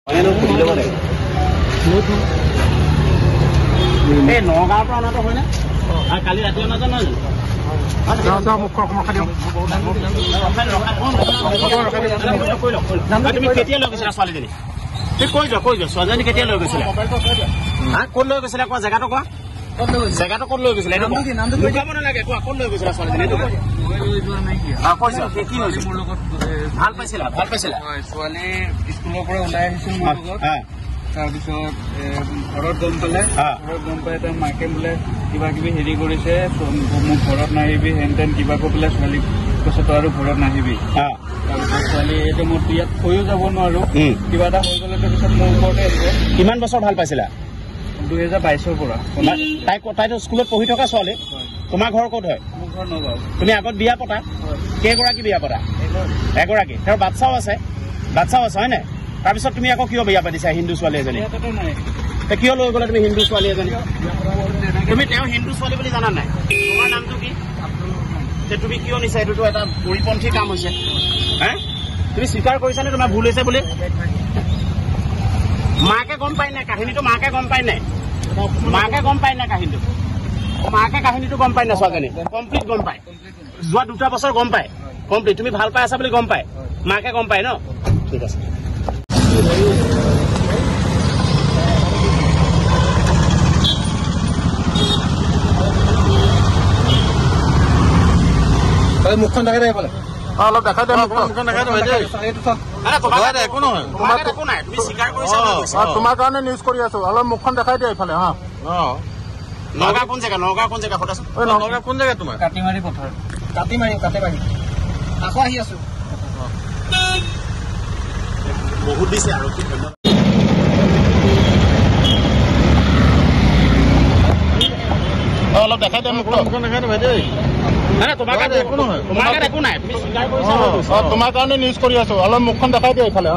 নগাঁৱৰ পৰা অনাটো হয়নে? কালি ৰাতি অনাটো নহয় তুমি কেতিয়া লৈ গৈছিলা ছোৱালীজনী? কৈ যোৱা ছোৱালীজনী কেতিয়া লৈ গৈছিলা? ক'ত লৈ গৈছিলা কোৱা? জেগাটো কোৱা, জেগাটো ক'ত লৈ গৈছিলা? লুকাব নালাগে, কোৱা ক'ত লৈ গৈছিলা ছোৱালীজনী? কি হৈছে? ভাল পাইছিলা? ছোৱালী স্কুলৰ পৰা ওলাই আহিছিল মোৰ লগত। তাৰপিছত ঘৰত গম পালে, তাৰ মাকে বোলে কিবা কিবি হেৰি কৰিছে, মোক ঘৰত নাহিবি হেন তেন কিবা কৈ পেলাই ছোৱালীক কৈছে তই আৰু ঘৰত নাহিবি। তাৰপিছত ছোৱালী এতিয়া মই ইয়াত থৈও যাব নোৱাৰো, কিবা এটা হৈ গ'লে পিছত মোৰ ওপৰতে আহিব। কিমান বছৰ ভাল পাইছিলা? 2022ৰ পৰা। তাইতো স্কুলত পঢ়ি থকা ছোৱালী। তোমাৰ ঘৰ ক'ত হয়? মোৰ ঘৰ নগাঁও। তুমি আগত বিয়া পতা? কেইগৰাকী বিয়া পতা? এগৰাকী। তেওঁৰ বাচ্ছাও আছে হয় নাই? তাৰপিছত তুমি আকৌ কিয় বিয়া পাতিছা হিন্দু ছোৱালী এজনী? কিয় লৈ গ'লা তুমি হিন্দু ছোৱালী এজনী? তুমি তেওঁ হিন্দু ছোৱালী বুলি জানা নাই? তোমাৰ নামটো কি? তুমি কিয় নিছা? এইটোতো এটা পৰিপন্থী কাম হৈছে। তুমি স্বীকাৰ কৰিছানে তোমাৰ ভুল হৈছে বুলি? মাকে গম পাই নাই কাহিনীটো? মাকে গম পাই নাই? মাকে গম পাই নাই কাহিনীটো? মাকে কাহিনীটো গম পাই নাই? ছোৱালীজনী কমপ্লিট গম পায়, যোৱা 2 বছৰ গম পায় কমপ্লিট। তুমি ভাল পাই আছা বুলি গম পায়, মাকে গম পায় ন? ঠিক আছে। মুখখন দেখাই দে এইফালে, অলপ দেখাই দে। মুখখন দেখাই দে, একো নহয়। তোমাৰ কাৰণে নিউজ কৰি আছো, অলপ মুখখন দেখাই দিয়া এইফালে। নগাঁও কোন জেগা? সোধাচোন। নগাঁও কোন জেগা তোমাৰ? কাটিমাৰি পথাৰ। কাটিমাৰি আকৌ আহি আছো। বহুত দিছে আৰু কি ধন্যবাদ। অলপ দেখাই দে মুখখন দেখাই দে ভাই দেই। তোমাৰ কাৰণে একো নহয়, তোমাৰ কাৰণে একো নাই। তুমি স্বীকাৰ কৰিছা? তোমাৰ কাৰণে নিউজ কৰি আছো, অলপ মুখখন দেখাই দিয়া এইফালে।